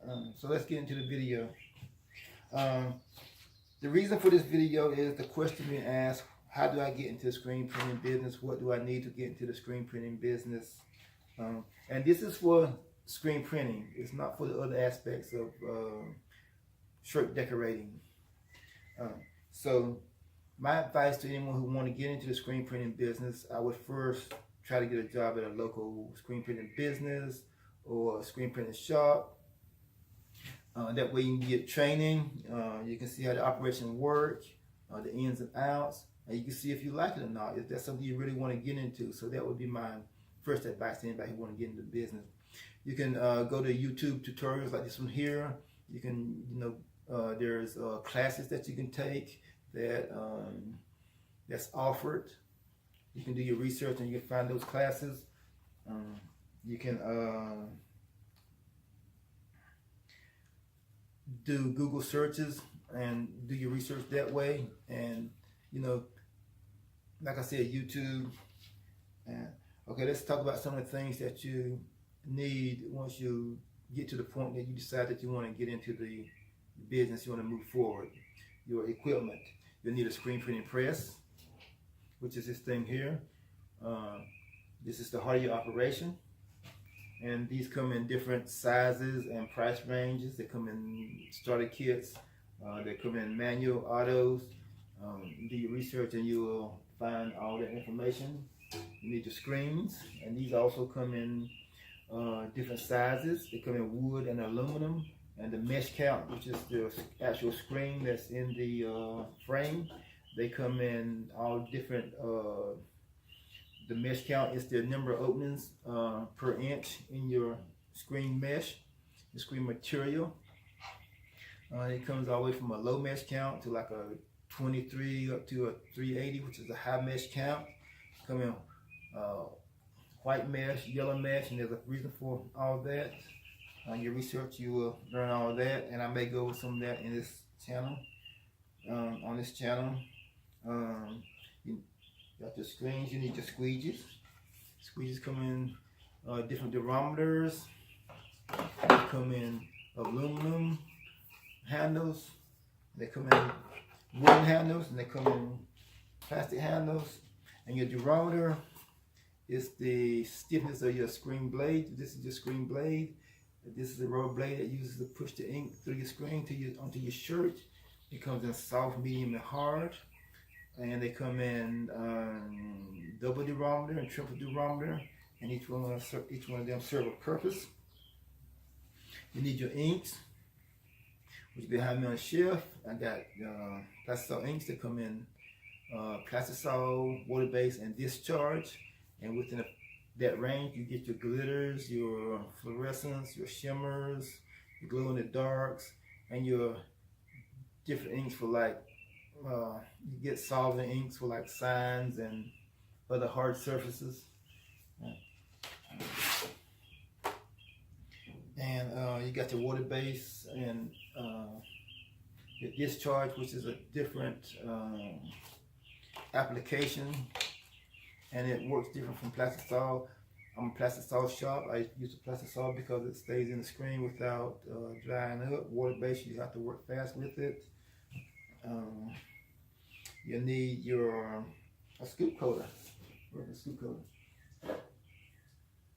So let's get into the video. The reason for this video is the question being asked: how do I get into the screen printing business? What do I need to get into the screen printing business? And this is for screen printing. It's not for the other aspects of shirt decorating. So my advice to anyone who want to get into the screen printing business, I would first try to get a job at a local screen printing business or a screen printing shop. That way you can get training. You can see how the operation work, the ins and outs, and you can see if you like it or not, if that's something you really want to get into. So that would be my first advice to anybody who want to get into business. You can go to YouTube tutorials like this one here. You can, there's classes that you can take that that's offered. You can do your research and you can find those classes. You can do Google searches and do your research that way. And like I said, YouTube. And okay, let's talk about some of the things that you need once you get to the point that you decide that you want to get into the business, you want to move forward. Your equipment. You'll need a screen printing press, which is this thing here. This is the heart of your operation. And these come in different sizes and price ranges. They come in starter kits. They come in manual, autos. Do your research and you will find all that information. You need your screens, and these also come in different sizes. They come in wood and aluminum. And the mesh count, which is the actual screen that's in the frame, they come in all different. The mesh count is the number of openings per inch in your screen mesh, the screen material. It comes all the way from a low mesh count to like a 23 up to a 380, which is a high mesh count. Come in white mesh, yellow mesh, and there's a reason for all that. On your research, you will learn all of that, and I may go over some of that in this channel. On this channel, you got your screens. You need your squeegees. Squeegees come in different durometers. They come in aluminum handles. They come in wooden handles, and they come in plastic handles. And your durometer is the stiffness of your screen blade. This is your screen blade. This is the rubber blade that uses to push the ink through your screen onto your shirt. It comes in soft, medium, and hard. And they come in double durometer and triple durometer. And each one of them serve a purpose. You need your inks, which behind me on the shelf. I got plastisol inks that come in plastisol, water-based, and discharge. And within that range, you get your glitters, your fluorescents, your shimmers, your glow-in-the-darks, and your different inks for like, you get solvent inks for like signs and other hard surfaces. And you got your water-based and your discharge, which is a different application. And it works different from plastisol. I'm a plastisol shop. I use the plastisol because it stays in the screen without drying up. Water-based, you have to work fast with it. You need a scoop coater. Where's the scoop coater?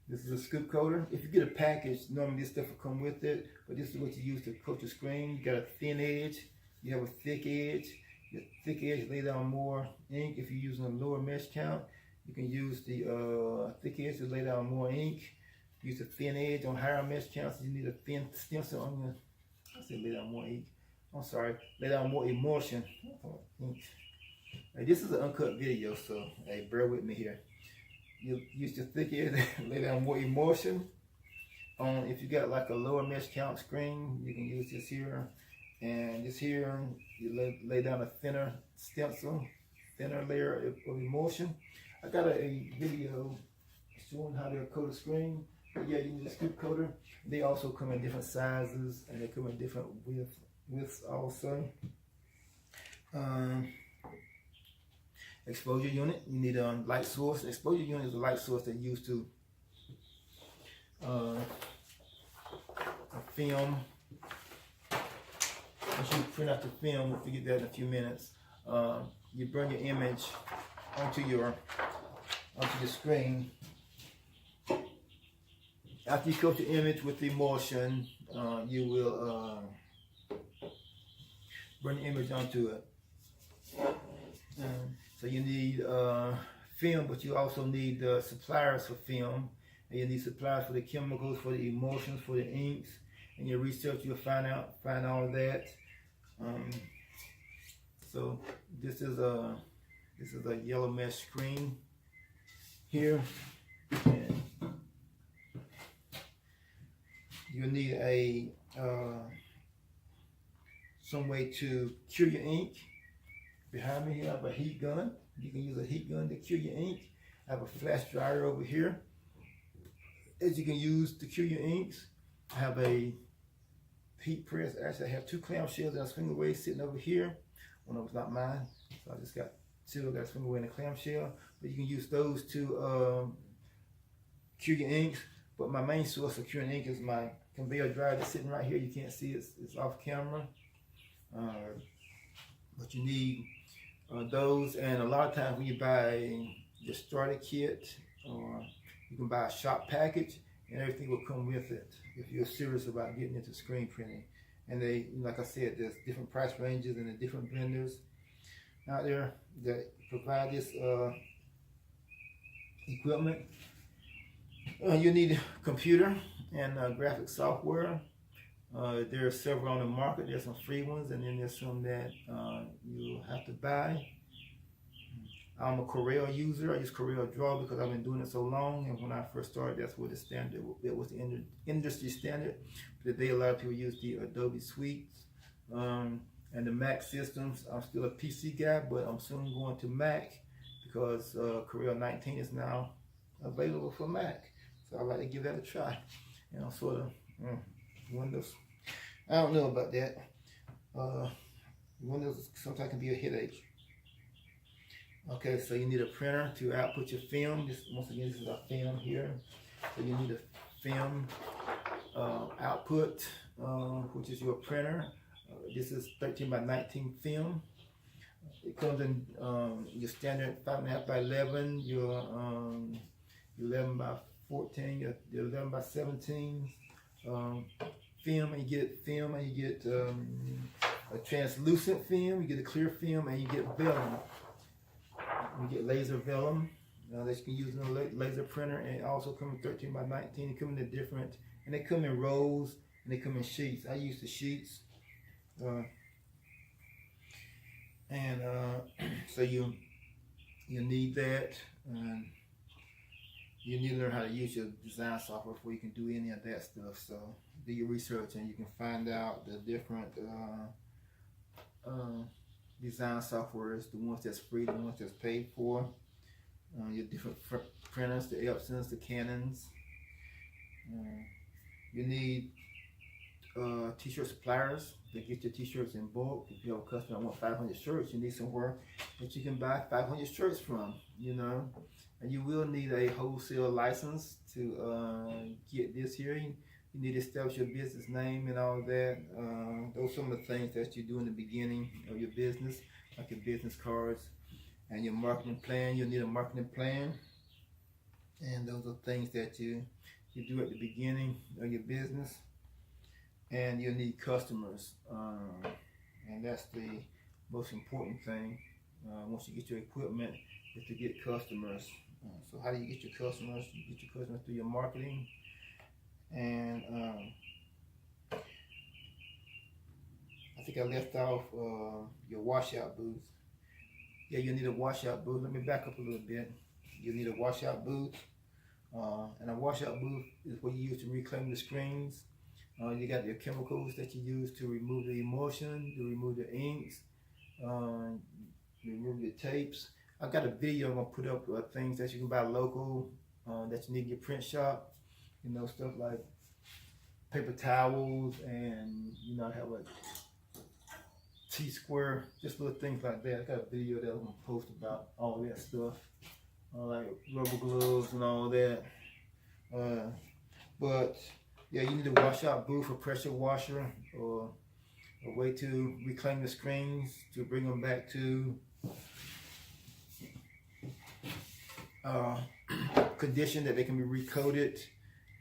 This is a scoop coater. If you get a package, normally this stuff will come with it, but this is what you use to coat your screen. You got a thin edge. You have a thick edge. Your thick edge lay down more ink. If you're using a lower mesh count, you can use the thick edge to lay down more ink. Use a thin edge on higher mesh counts. You need a thin stencil on your, I said lay down more ink. I'm sorry, lay down more emulsion. Hey, this is an uncut video, so hey, bear with me here. You use the thick edge, lay down more emulsion. If you got like a lower mesh count screen, you can use this here. And this here, you lay down a thinner stencil, thinner layer of emulsion. I got a video showing how to coat a screen. But yeah, you need a scoop coater. They also come in different sizes and they come in different widths also. Exposure unit, you need a light source. Exposure unit is a light source that used to film once you print out the film, we'll get that in a few minutes. You bring your image onto your screen. After you coat the image with the emulsion, you will bring the image onto it. So you need film, but you also need suppliers for film, and you need suppliers for the chemicals, for the emulsions, for the inks. In your research, you'll find all of that. So this is a yellow mesh screen here, and you'll need a some way to cure your ink. Behind me here, I have a heat gun. You can use a heat gun to cure your ink. I have a flash dryer over here that you can use to cure your inks. I have a heat press. Actually, I have 2 clamshells and a swing away sitting over here. One of them's not mine, so I just got 2 that swing away in a clamshell. But you can use those to cure your inks. But my main source of curing ink is my conveyor dryer that's sitting right here. You can't see it; it's off camera. But you need those, and a lot of times when you buy your starter kit, or you can buy a shop package, and everything will come with it if you're serious about getting into screen printing. And they, like I said, there's different price ranges and the different vendors out there that provide this equipment. You need a computer and graphic software. There are several on the market. There's some free ones, and then there's some that you have to buy. I'm a Corel user. I use Corel Draw because I've been doing it so long, and when I first started, that's what the standard. It was the industry standard. Today, a lot of people use the Adobe suites and the Mac systems. I'm still a PC guy, but I'm soon going to Mac because Corel 19 is now available for Mac. So I'd like to give that a try. You know, sort of Windows. I don't know about that. Windows sometimes can be a headache. Okay, so you need a printer to output your film. Once again, this is our film here. So you need a film output, which is your printer. This is 13 by 19 film. It comes in your standard 5.5 by 11, your 11 by 14, your 11 by 17 film, and you get film, and you get a translucent film, you get a clear film, and you get vellum. You get laser vellum that you can use in a laser printer, and it also comes in 13 by 19. They come in different, and they come in rolls, and they come in sheets. I use the sheets, so you need that. You need to learn how to use your design software before you can do any of that stuff. So do your research, and you can find out the different design softwares, the ones that's free, the ones that's paid for, your different printers, the Epsons, the Canons. You need t-shirt suppliers to get your t-shirts in bulk. If you have a customer that wants 500 shirts, you need somewhere that you can buy 500 shirts from, you know. And you will need a wholesale license to get this here. You need to establish your business name and all that. Those are some of the things that you do in the beginning of your business, like your business cards and your marketing plan. You'll need a marketing plan. And those are things that you do at the beginning of your business. And you'll need customers. And that's the most important thing. Once you get your equipment, is to get customers. So how do you get your customers? You get your customers through your marketing. And I think I left off your washout booth. Yeah, you need a washout booth. Let me back up a little bit. You need a washout booth. And a washout booth is what you use to reclaim the screens. You got your chemicals that you use to remove the emulsion, to remove the inks, remove the tapes. I've got a video I'm going to put up of things that you can buy local that you need in your print shop. You know, stuff like paper towels, and you know, I have like T-square, just little things like that. I got a video that I'm going to post about all that stuff, like rubber gloves and all that. But yeah, you need a washout booth, a pressure washer, or a way to reclaim the screens, to bring them back to condition that they can be recoated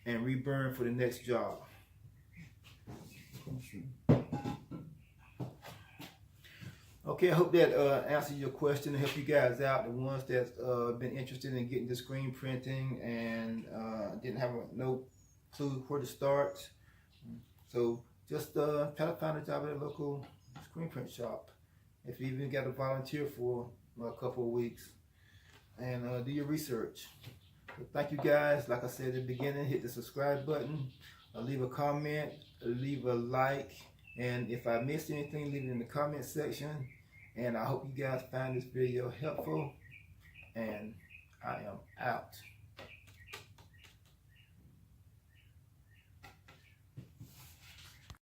and reburned for the next job. Okay, I hope that answered your question and helped you guys out, the ones that's been interested in getting the screen printing and didn't have no clue where to start. So just try to find a job at a local screen print shop. If you even got to volunteer for a couple of weeks, and do your research. So thank you guys. Like I said at the beginning, hit the subscribe button, leave a comment, leave a like, and if I missed anything, leave it in the comment section. And I hope you guys find this video helpful, and I am out.